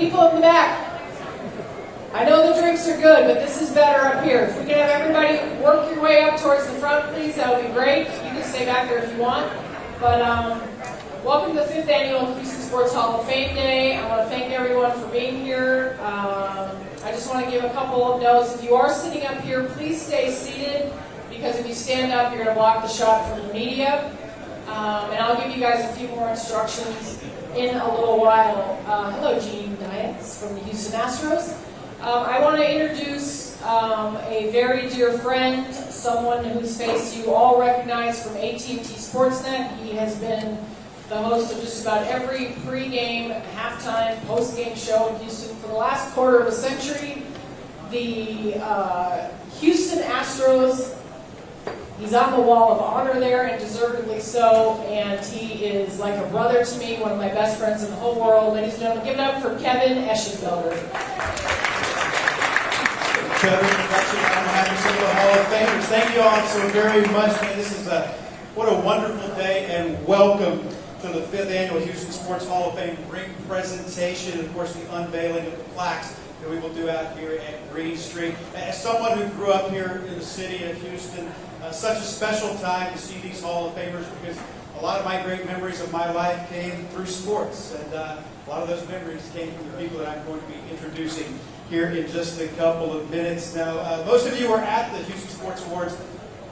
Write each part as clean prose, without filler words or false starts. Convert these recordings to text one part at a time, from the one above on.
People in the back. I know the drinks are good, but this is better up here. If we can have everybody work your way up towards the front, please, that would be great. You can stay back there if you want. But welcome to the 5th Annual Houston Sports Hall of Fame Day. I want to thank everyone for being here. I just want to give a couple of notes. If you are sitting up here, please stay seated, because if you stand up, you're going to block the shot from the media. And I'll give you guys a few more instructions in a little while. Hello, Gene Dietz from the Houston Astros. I want to introduce a very dear friend, someone whose face you all recognize from AT&T Sportsnet. He has been the host of just about every pregame, halftime, postgame show in Houston for the last quarter of a century. The Houston Astros, he's on the wall of honor there, and deservedly so, and he is like a brother to me, one of my best friends in the whole world. Ladies and gentlemen, give it up for Kevin Eschenfelder. Kevin, congratulations on having some of the Hall of Famers. Thank you all so very much. Man, this is what a wonderful day, and welcome to the 5th Annual Houston Sports Hall of Fame ring presentation, and of course the unveiling of the plaques that we will do out here at Green Street. As someone who grew up here in the city of Houston, such a special time to see these Hall of Famers, because a lot of my great memories of my life came through sports, and a lot of those memories came from the people that I'm going to be introducing here in just a couple of minutes. Now, most of you were at the Houston Sports Awards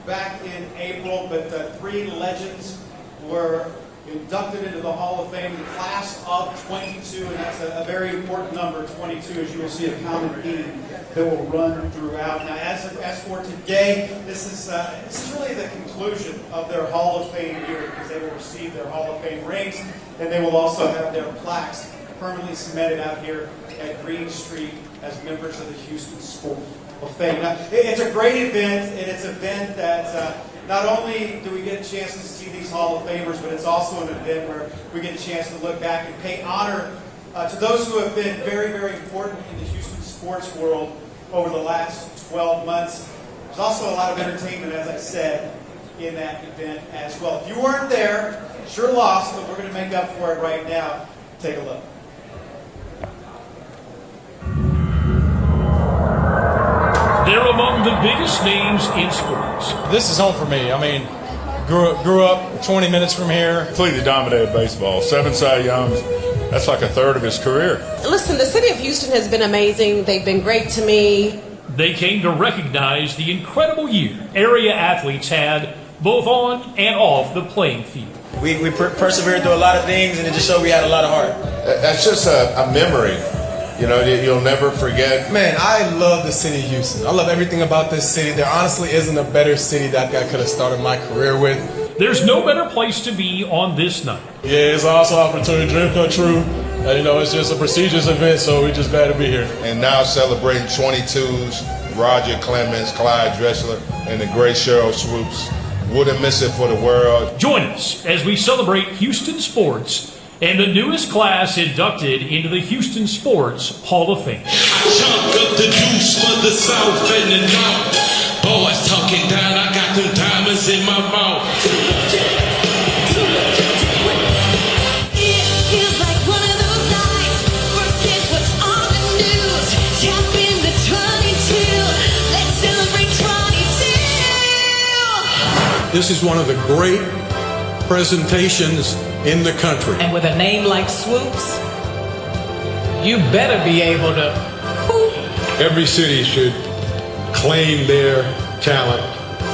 back in April, but 3 legends were inducted into the Hall of Fame, the class of 22, and that's a very important number, 22, as you will see a common theme that will run throughout. Now, as for today, this is really the conclusion of their Hall of Fame year, because they will receive their Hall of Fame rings, and they will also have their plaques permanently cemented out here at Green Street as members of the Houston Sports Hall of Fame. Now, it's a great event, and it's an event that not only do we get a chance to see these Hall of Famers, but it's also an event where we get a chance to look back and pay honor to those who have been very, very important in the Houston sports world over the last 12 months. There's also a lot of entertainment, as I said, in that event as well. If you weren't there, sure lost, but we're going to make up for it right now. Take a look. They're among the biggest names in sports. This is home for me. I mean, grew up 20 minutes from here. Completely dominated baseball. 7 Cy Youngs. That's like a third of his career. Listen, the city of Houston has been amazing. They've been great to me. They came to recognize the incredible year area athletes had, both on and off the playing field. We persevered through a lot of things, and it just showed we had a lot of heart. That's just a memory. You know, you'll never forget. Man, I love the city of Houston. I love everything about this city. There honestly isn't a better city that I could have started my career with. There's no better place to be on this night. Yeah, it's an awesome opportunity, dream come true. You know, it's just a prestigious event, so we're just glad to be here. And now celebrating 22s, Roger Clemens, Clyde Dressler, and the great Cheryl Swoops. Wouldn't miss it for the world. Join us as we celebrate Houston sports and the newest class inducted into the Houston Sports Hall of Fame. I chunked up the juice for the South and the North. Boys talking down, I got them diamonds in my mouth. It feels like one of those nights. Forget what's on the news. Tap in the 22. Let's celebrate 22. This is one of the great presentations in the country. And with a name like Swoops, you better be able to whoop. Every city should claim their talent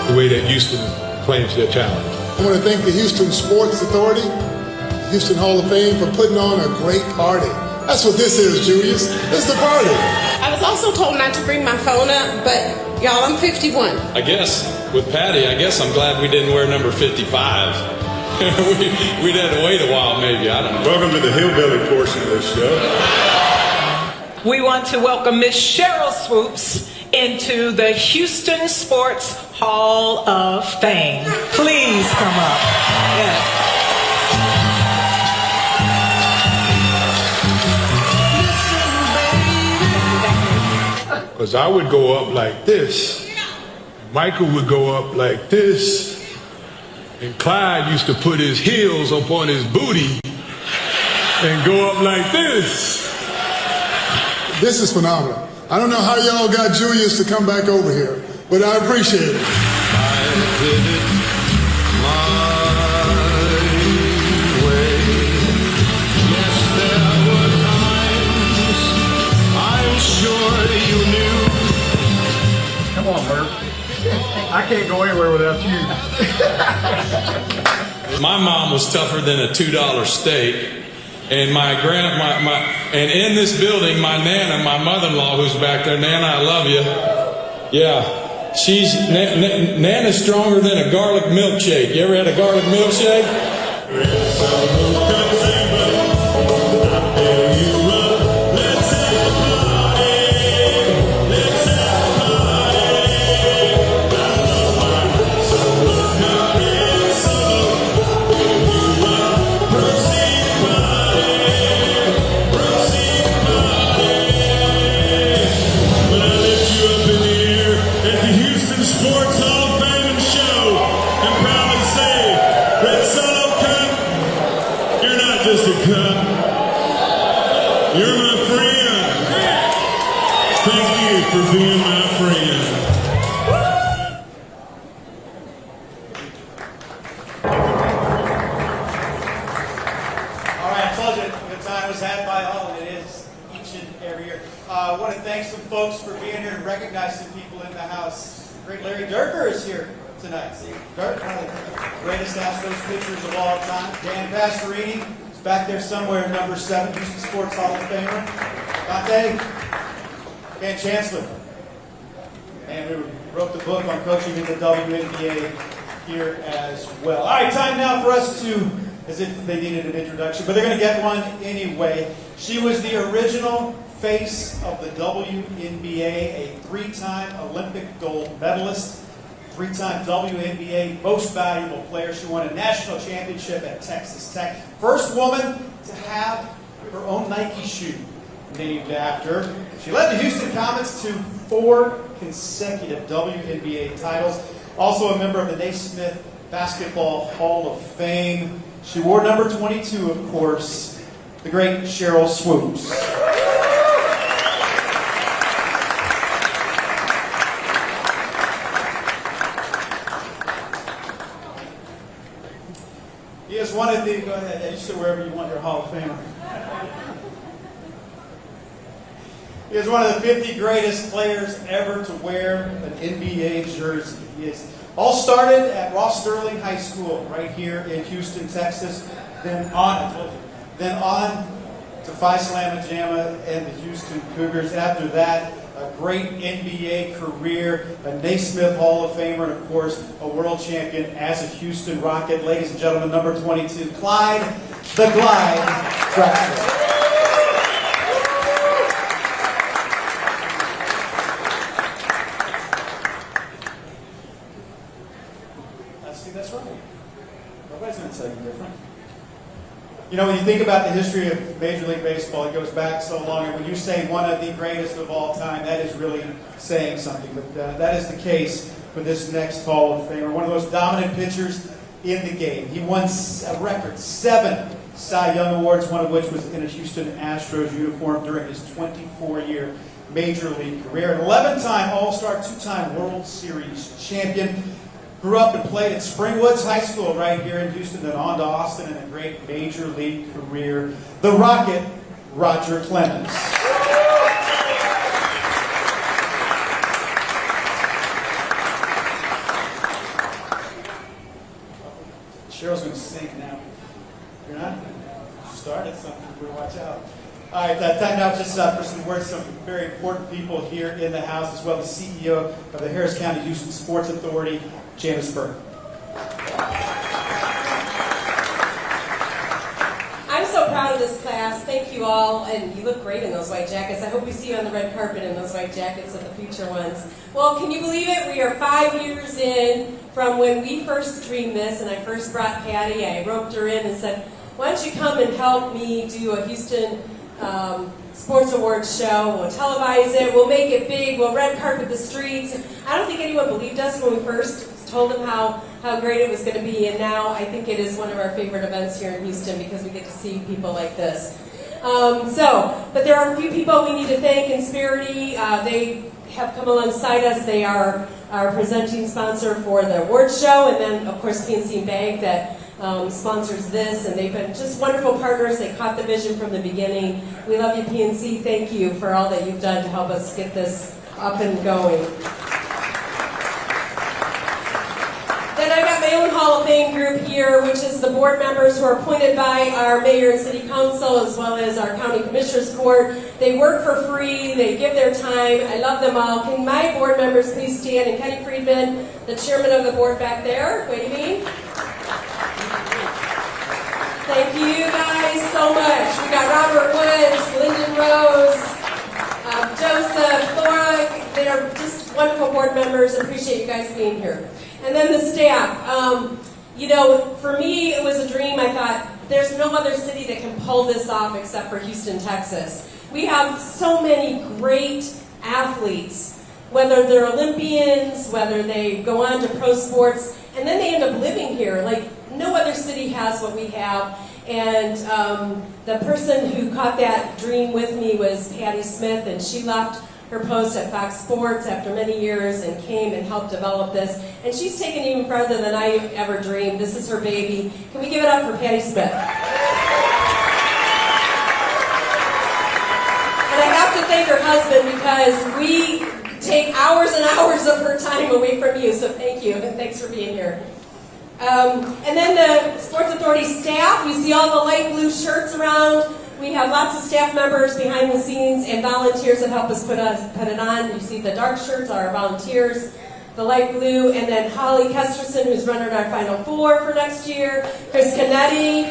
the way that Houston claims their talent. I want to thank the Houston Sports Authority, the Houston Hall of Fame, for putting on a great party. That's what this is, Julius. It's the party. I was also told not to bring my phone up, but y'all, I'm 51. I guess, with Patty, I'm glad we didn't wear number 55. We'd had to wait a while, maybe. I don't know. Welcome to the hillbilly portion of this show. We want to welcome Miss Cheryl Swoops into the Houston Sports Hall of Fame. Please come up. Yes. Because I would go up like this. Michael would go up like this. And Clyde used to put his heels up on his booty and go up like this. This is phenomenal. I don't know how y'all got Julius to come back over here, but I appreciate it. I did it my way. Yes, there were times I'm sure you knew. Come on, Murph. I can't go anywhere without you. My mom was tougher than a $2 steak. And and in this building, my Nana, my mother-in-law, who's back there, Nana, I love you. Yeah, Nana's stronger than a garlic milkshake. You ever had a garlic milkshake? Sports Hall of Fame and Show, and proudly say, Red Solo Cup, you're not just a cup, you're my friend. Thank you for being my friend. All right, I told you the time was had by all, and it is each and every year. I want to thank some folks for being here and recognize some people in the house. Great Larry Durker is here tonight. Dirk, one of the greatest Astros pitchers of all time. Dan Pastorini is back there somewhere, number 7, Houston Sports Hall of Famer. Dante, Dan Chancellor. And we wrote the book on coaching in the WNBA here as well. All right, time now for us to, as if they needed an introduction, but they're going to get one anyway. She was the original face of the WNBA, a 3-time Olympic gold medalist, 3-time WNBA most valuable player. She won a national championship at Texas Tech. First woman to have her own Nike shoe named after her. She led the Houston Comets to 4 consecutive WNBA titles. Also a member of the Naismith Basketball Hall of Fame. She wore number 22, of course, the great Cheryl Swoops. He is one of the, go ahead, you sit wherever you want, your Hall of Famer. He is one of the 50 greatest players ever to wear an NBA jersey. He is all started at Ross Sterling High School right here in Houston, Texas. Then on to Phi Slamma Jamma and the Houston Cougars. After that, a great NBA career, a Naismith Hall of Famer, and of course, a world champion as a Houston Rocket. Ladies and gentlemen, number 22, Clyde the Glide Drexler. That's right. Nobody's going to tell you different. You know, when you think about the history of Major League Baseball, it goes back so long. And when you say one of the greatest of all time, that is really saying something. But that is the case for this next Hall of Famer. One of those dominant pitchers in the game. He won a record 7 Cy Young Awards, one of which was in a Houston Astros uniform during his 24-year Major League career. An 11-time All-Star, 2-time World Series champion. Grew up and played at Springwoods High School right here in Houston, then on to Austin and a great Major League career. The Rocket, Roger Clemens. Cheryl's going to sing now. You're not? Started something. We'll watch out. All right, time now just for some words, some very important people here in the house, as well as the CEO of the Harris County Houston Sports Authority, Janice Burke. I'm so proud of this class. Thank you all, and you look great in those white jackets. I hope we see you on the red carpet in those white jackets of the future ones. Well, can you believe it? We are 5 years in from when we first dreamed this, and I first brought Patty. I roped her in and said, why don't you come and help me do a Houston Sports Awards show. We'll televise it. We'll make it big. We'll red carpet the streets. I don't think anyone believed us when we first told them how great it was going to be, and now I think it is one of our favorite events here in Houston because we get to see people like this. But there are a few people we need to thank. Insperity, they have come alongside us. They are our presenting sponsor for the awards show, and then of course PNC Bank that sponsors this, and they've been just wonderful partners. They caught the vision from the beginning. We love you, PNC. Thank you for all that you've done to help us get this up and going. Then I've got my own Hall of Fame group here, which is the board members who are appointed by our mayor and city council, as well as our county commissioners court. They work for free. They give their time. I love them all. Can my board members please stand? And Kenny Friedman, the chairman of the board back there, waving. Thank you guys so much. We got Robert Woods, Lyndon Rose, Joseph, Laura. They are just wonderful board members. Appreciate you guys being here. And then the staff. For me, it was a dream. I thought, there's no other city that can pull this off except for Houston, Texas. We have so many great athletes, whether they're Olympians, whether they go on to pro sports, and then they end up living here. Like, no other city has what we have. And the person who caught that dream with me was Patty Smith, and she left her post at Fox Sports after many years and came and helped develop this. And she's taken it even farther than I ever dreamed. This is her baby. Can we give it up for Patty Smith? And I have to thank her husband, because we take hours and hours of her time away from you. So thank you, and thanks for being here. And then the Sports Authority staff, you see all the light blue shirts around. We have lots of staff members behind the scenes and volunteers that help us put it on. You see the dark shirts are our volunteers, the light blue, and then Holly Kesterson, who's running our Final Four for next year. Chris Canetti,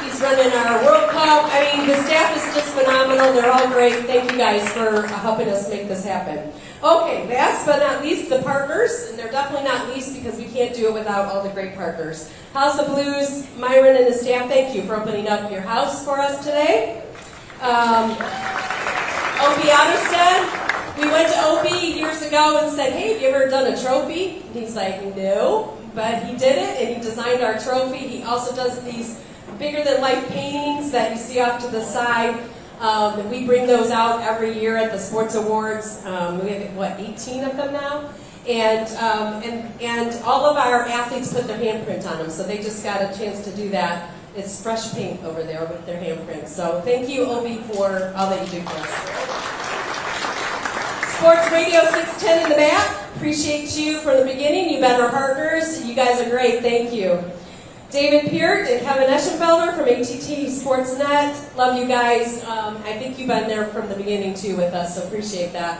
he's running our World Cup. I mean, the staff is just phenomenal. They're all great. Thank you guys for helping us make this happen. Okay, last but not least, the partners, and they're definitely not least because we can't do it without all the great partners. House of Blues, Myron and the staff, thank you for opening up your house for us today. Opie Otterstead, we went to Opie years ago and said, hey, have you ever done a trophy? And he's like, no, but he did it, and he designed our trophy. He also does these bigger-than-life paintings that you see off to the side. We bring those out every year at the Sports Awards. We have, 18 of them now? And all of our athletes put their handprint on them, so they just got a chance to do that. It's fresh paint over there with their handprint. So thank you, Obi, for all that you do for us. Sports Radio 610 in the back. Appreciate you from the beginning. You've been our partners. You guys are great. Thank you. David Peart and Kevin Eschenfelder from ATT Sportsnet. Love you guys. I think you've been there from the beginning, too, with us, so appreciate that.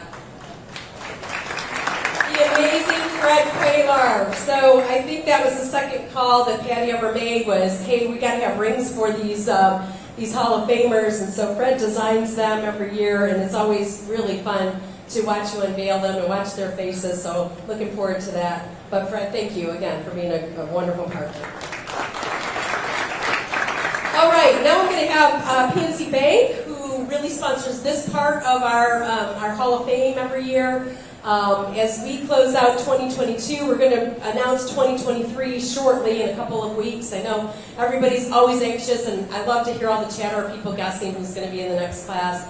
The amazing Fred Quaylar. So I think that was the second call that Patty ever made was, hey, we got to have rings for these Hall of Famers. And so Fred designs them every year, and it's always really fun to watch you unveil them and watch their faces. So looking forward to that. But Fred, thank you again for being a wonderful partner. All right, now I'm going to have PNC Bank, who really sponsors this part of our Hall of Fame every year. As we close out 2022, we're going to announce 2023 shortly in a couple of weeks. I know everybody's always anxious, and I love to hear all the chatter of people guessing who's going to be in the next class.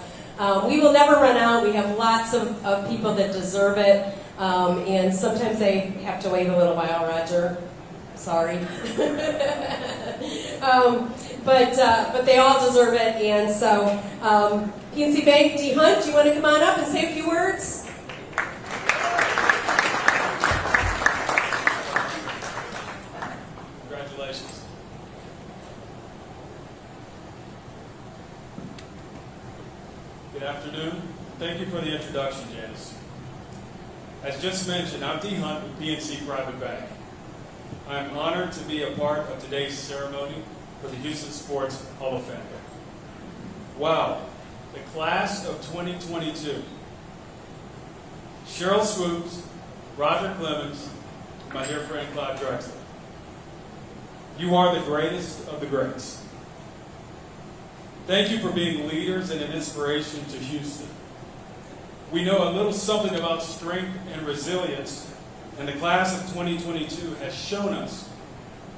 We will never run out. We have lots of people that deserve it, and sometimes they have to wait a little while, Roger. Sorry. But they all deserve it, and so PNC Bank, D. Hunt, do you want to come on up and say a few words? Congratulations. Good afternoon. Thank you for the introduction, Janice. As just mentioned, I'm D. Hunt with PNC Private Bank. I'm honored to be a part of today's ceremony for the Houston Sports Hall of Fame. Wow, the class of 2022. Cheryl Swoops, Roger Clemens, my dear friend Clyde Drexler. You are the greatest of the greats. Thank you for being leaders and an inspiration to Houston. We know a little something about strength and resilience, and the class of 2022 has shown us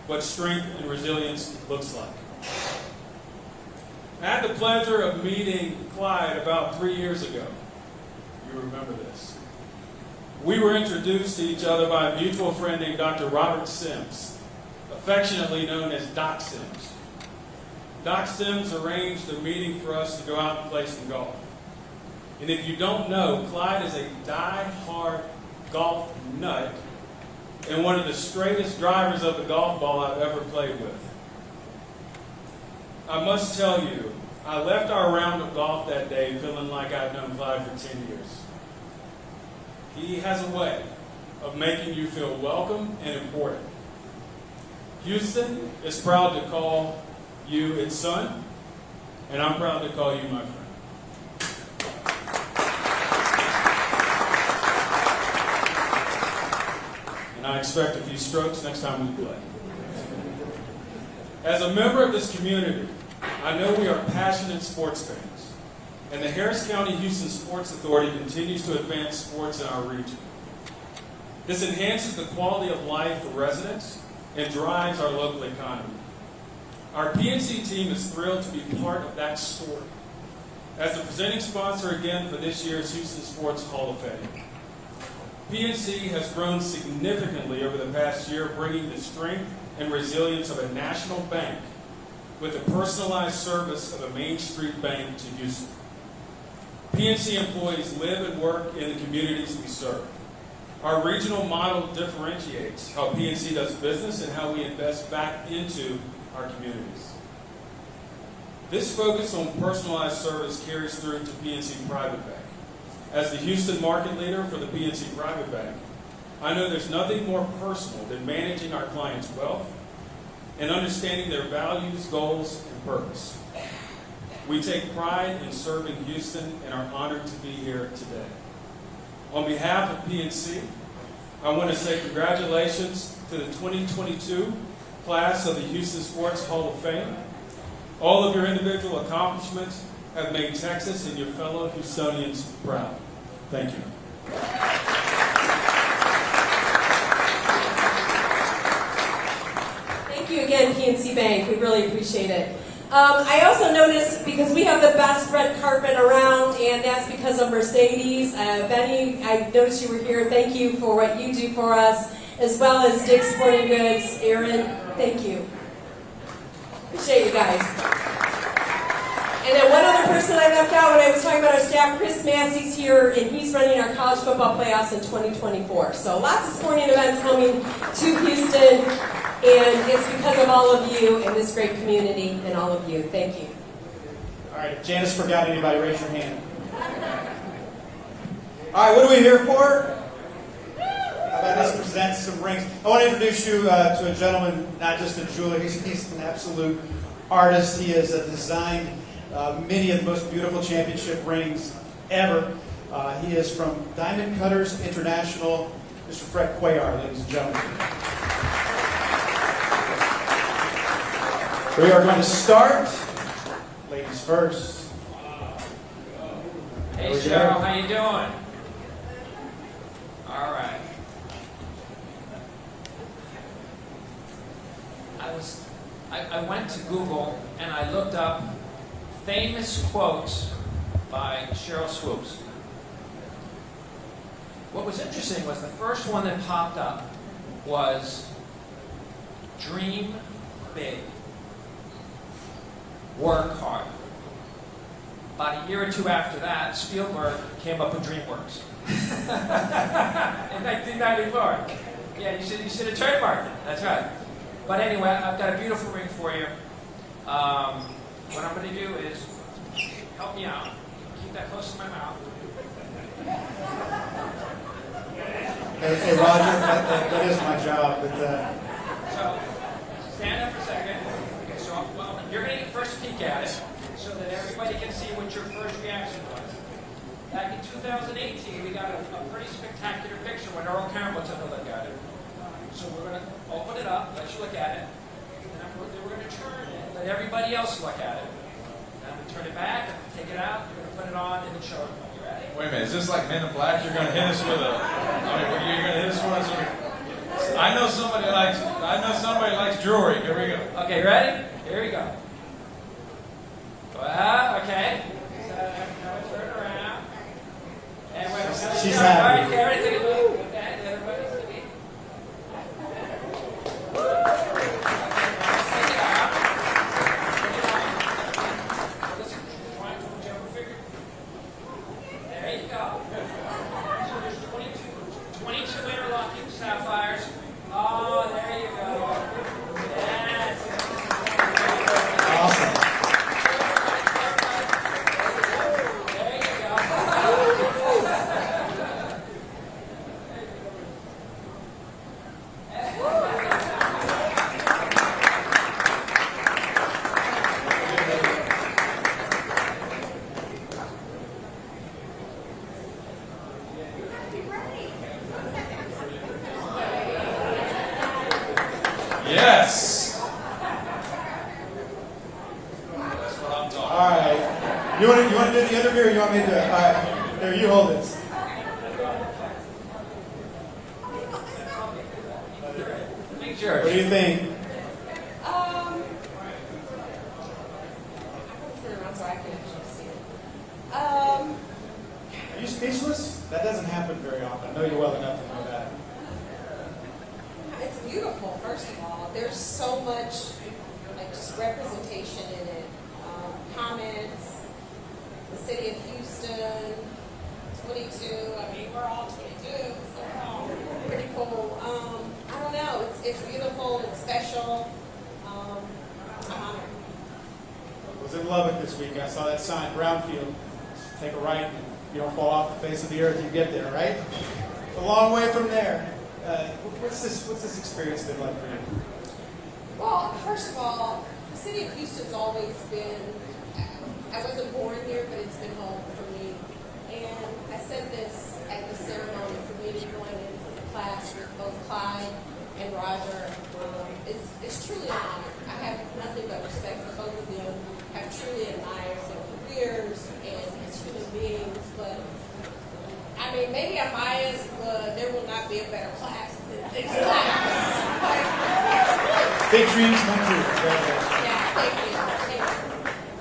what strength and resilience looks like. I had the pleasure of meeting Clyde about 3 years ago. You remember this. We were introduced to each other by a mutual friend named Dr. Robert Sims, affectionately known as Doc Sims. Doc Sims arranged a meeting for us to go out and play some golf. And if you don't know, Clyde is a die-hard golf nut and one of the straightest drivers of the golf ball I've ever played with. I must tell you, I left our round of golf that day feeling like I'd known Clyde for 10 years. He has a way of making you feel welcome and important. Houston is proud to call you its son, and I'm proud to call you my friend. And I expect a few strokes next time we play. As a member of this community, I know we are passionate sports fans, and the Harris County Houston Sports Authority continues to advance sports in our region. This enhances the quality of life for residents and drives our local economy. Our PNC team is thrilled to be part of that story as the presenting sponsor again for this year's Houston Sports Hall of Fame. PNC has grown significantly over the past year, bringing the strength and resilience of a national bank with the personalized service of a Main Street bank to Houston. PNC employees live and work in the communities we serve. Our regional model differentiates how PNC does business and how we invest back into our communities. This focus on personalized service carries through to PNC Private Bank. As the Houston market leader for the PNC Private Bank, I know there's nothing more personal than managing our clients' wealth and understanding their values, goals, and purpose. We take pride in serving Houston and are honored to be here today. On behalf of PNC, I want to say congratulations to the 2022 class of the Houston Sports Hall of Fame. All of your individual accomplishments have made Texas and your fellow Houstonians proud. Thank you. Thank you again, PNC Bank. We really appreciate it. I also noticed, because we have the best red carpet around, and that's because of Mercedes. Benny, I noticed you were here. Thank you for what you do for us, as well as Dick's Sporting Goods. Aaron, thank you. Appreciate you guys. And then one other person I left out when I was talking about our staff, Chris Massey's here, and he's running our college football playoffs in 2024. So lots of sporting events coming to Houston, and it's because of all of you and this great community and all of you. Thank you. All right, if Janice forgot anybody, raise your hand. All right, what are we here for? How about us present some rings? I want to introduce you to a gentleman, not just a jeweler. He's an absolute artist. He has designed many of the most beautiful championship rings ever. He is from Diamond Cutters International, Mr. Fred Cuellar, ladies and gentlemen. We are going to start. Ladies first. Hey Cheryl, how you doing? All right. I went to Google and I looked up famous quotes by Cheryl Swoops. What was interesting was the first one that popped up was dream big, work hard. About a year or two after that, Spielberg came up with DreamWorks. In 1994. Yeah, you should have trademarked it. That's right. But anyway, I've got a beautiful ring for you. What I'm going to do is help me out. Keep that close to my mouth. Hey Roger, that is my job. But, So, stand up for a second. Okay, so you're going to get first peek at it so that everybody can see what your first reaction was. Back in 2018, we got a pretty spectacular picture when Earl Campbell took a look at it. So we're going to open it up, let you look at it, and then we're going to turn it, let everybody else look at it. Then we turn it back, and take it out, you're going to put it on, and then show it. You ready? Wait a minute, is this like Men in Black? You're going to hit us with a... you're going to hit us with a... I know somebody likes jewelry. Here we go. Okay, ready? Here we go. Go ahead. Okay. So now we turn around. And wait, She's happy. All right, everything is good. Okay, everybody's sitting. There you go. So there's 22 interlocking sapphires. Oh, there you go. Yes. Awesome. There you go. Yes. That's what I'm talking All right. You want to do the interview, or you want me to do it? All right. Here, you hold this. Big George. What do you think? Turn around so I can actually see it. Are you speechless? That doesn't happen very often. I know you well enough to know that. It's beautiful, first of all. There's so much, like, just representation in it. Comments, the city of Houston, 22. I mean, we're all 22, so we're all pretty cool. I don't know. It's beautiful. It's special. I'm honored. I was in Lubbock this week. I saw that sign, Brownfield. Take a right, and you don't fall off the face of the earth. You get there, right? It's a long way from there. What's this experience been like for you? Well, first of all, the city of Houston's always been, I wasn't born here, but it's been home for me. And I said this at the ceremony for me going into the class with both Clyde and Roger. It's truly an honor. I have nothing but respect for both of them. I've truly admired their careers and as human beings, but I mean, maybe I'm biased, but there will not be a better class than this class. Big dreams come true. Congratulations. Yeah, thank you.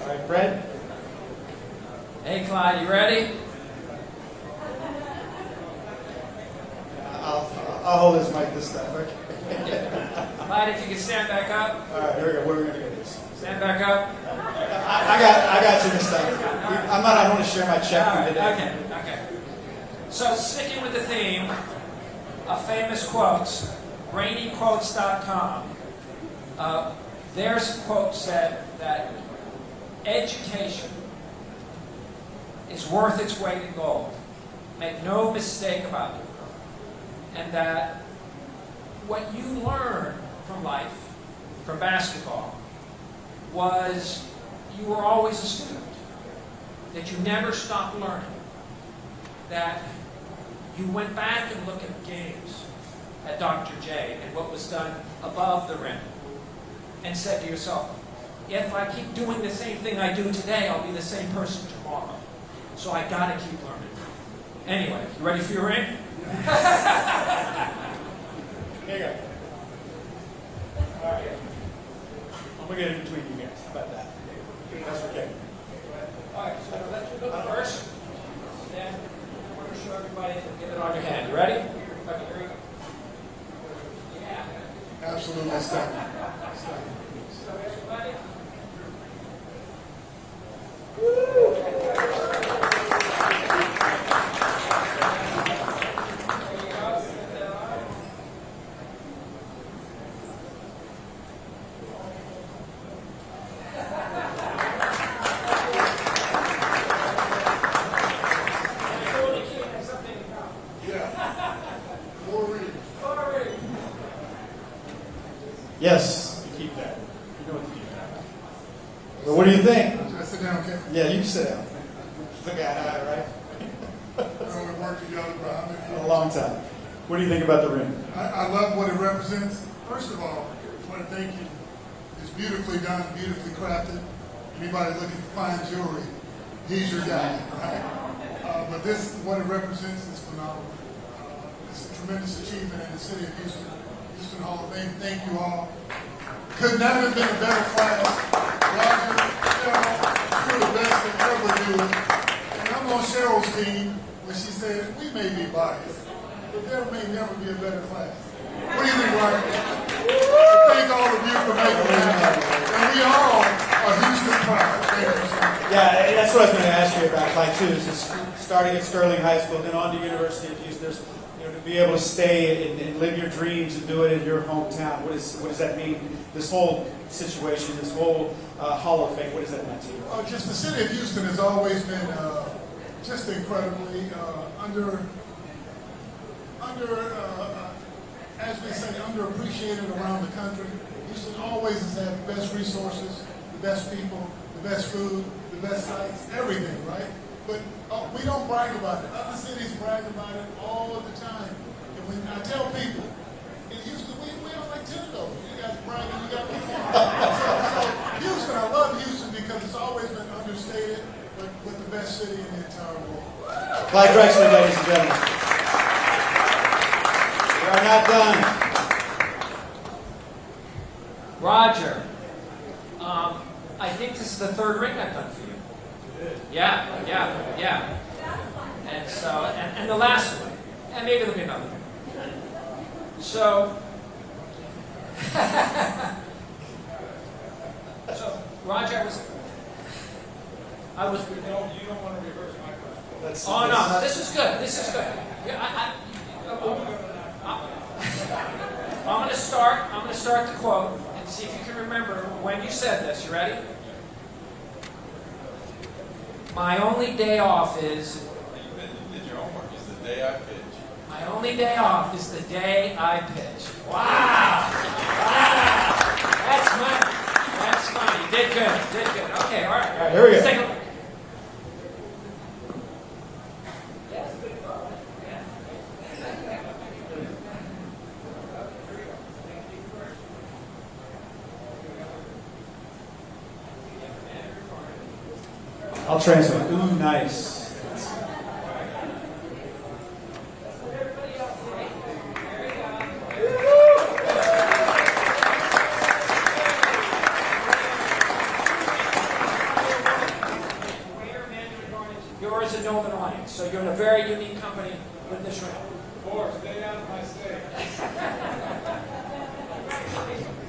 All right, Fred? Hey, Clyde, you ready? I'll hold his mic this time. Okay. Clyde, if you can stand back up. All right, here we go. Where are we going to get this? Stand back up. I got you this time. I want to share my check for today. Okay. So, sticking with the theme of famous quotes, rainyquotes.com. There's a quote said that education is worth its weight in gold. Make no mistake about it. And that what you learned from life, from basketball, was you were always a student. That you never stopped learning. That you went back and looked at games at Dr. J and what was done above the rim and said to yourself, if I keep doing the same thing I do today, I'll be the same person tomorrow. So I gotta keep learning. Anyway, you ready for your ring? Here you go. All right. I'm going to get in between you guys. How about that? That's okay. All right, so let's do the first. Then we're going to show everybody and get it on your hand. You ready? Okay, here we go. Yeah. Absolutely stunning. So everybody. Yes, you keep that. You know what to do. Well, what do you think? Should I sit down, okay? Yeah, you can sit down. Look at that, right? We worked together for how many A years? long time. What do you think about the ring? I love what it represents. First of all, I want to thank you. It's beautifully done, beautifully crafted. Anybody looking for fine jewelry, he's your guy, right? But this, what it represents is phenomenal. It's a tremendous achievement in the city of Houston. Houston Hall of Fame, thank you all. Could not have been a better class. Roger, Cheryl, truly could ever do. And I'm on Cheryl's team when she said, we may be biased, but there may never be a better class. What do you think, Roger? Thank all of you for making it happen. And we all are Houston proud. Thank you so much. Yeah, that's what I was going to ask you about, Clyde, too, is just starting at Sterling High School, then on to University of Houston. There's, to be able to stay and live your dreams and do it in your hometown. What does that mean? This whole situation, this whole Hall of Fame, what does that mean to you? Just the city of Houston has always been just incredibly as we say, underappreciated around the country. Houston always has had the best resources, the best people, the best food, the best sites, everything, right? But we don't brag about it. Other cities brag about it all the time. And when I tell people, in Houston, we don't like Tendo. You guys brag and you got me. So Houston, I love Houston because it's always been understated, but the best city in the entire world. Clyde Drexler, ladies and gentlemen. We are not done. Roger, I think this is the third ring I've done for you. Yeah. And so, and the last one, and maybe there'll be another one. So, Roger, I was. You don't want to reverse my question. Oh no, this is good. This is good. Yeah, I'm going to start the quote and see if you can remember when you said this. You ready? My only day off is. You did your homework. Is the day I pitch. My only day off is the day I pitch. Wow! That's funny. Did good. Okay, all right. Here we go. Let's take a look. I'll translate. Ooh, nice. Yours and Northern Alliance. So you're in a very unique company with this ring. Or stay out of my state.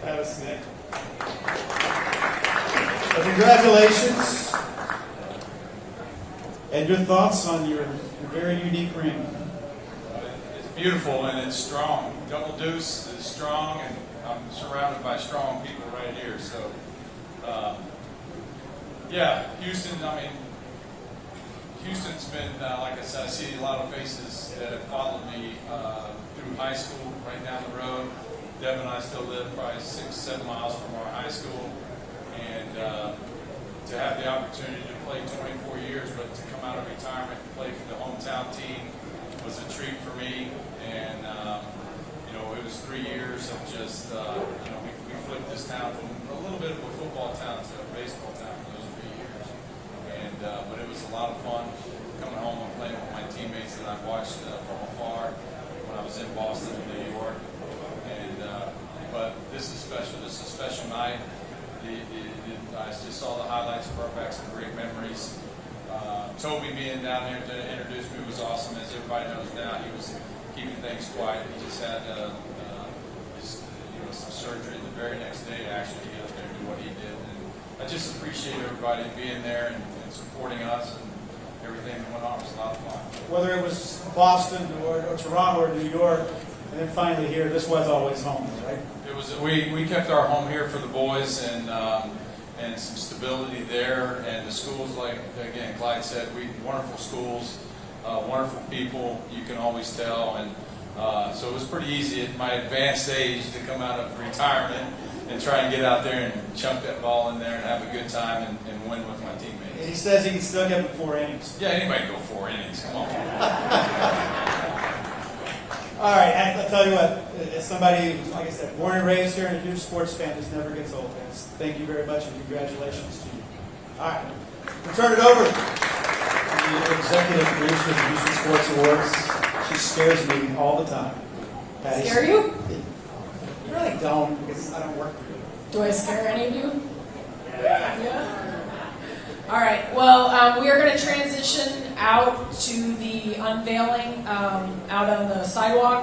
That was sick. Well, congratulations. And your thoughts on your very unique ring? It's beautiful and it's strong. Double Deuce is strong, and I'm surrounded by strong people right here. So, yeah, Houston. I mean, Houston's been, like I said, I see a lot of faces that have followed me through high school, right down the road. Deb and I still live probably 6-7 miles from our high school, and to have the opportunity to play 24 years, but to come out of retirement and play for the hometown team was a treat for me. And it was 3 years of just we flipped this town from a little bit of a football town to a baseball town for those 3 years. And but it was a lot of fun coming home and playing with my teammates that I watched from afar when I was in Boston and New York. And but this is special. This is a special night. I just saw the highlights, brought back some great memories. Toby being down there to introduce me was awesome. As everybody knows now, he was keeping things quiet. He just had some surgery the very next day to actually get up there and do what he did. And I just appreciate everybody being there and supporting us and everything that went on. It was a lot of fun. Whether it was Boston or Toronto or New York, and then finally here, this was always home, right? It was. We kept our home here for the boys and some stability there. And the schools, like again Clyde said, wonderful schools, wonderful people. You can always tell, and so it was pretty easy at my advanced age to come out of retirement and try and get out there and chunk that ball in there and have a good time and win with my teammates. And he says he can still get them 4 innings. Yeah, anybody can go 4 innings. Come on. All right, I'll tell you what, as somebody, like I said, born and raised here and a huge sports fan, this never gets old. Thank you very much and congratulations to you. All right, we'll turn it over to the executive producer of the Houston Sports Awards. She scares me all the time. Patty, Scare you? You really don't, because I don't work for you. Do I scare any of you? Yeah. All right. Well, we are going to transition out to the unveiling out on the sidewalk.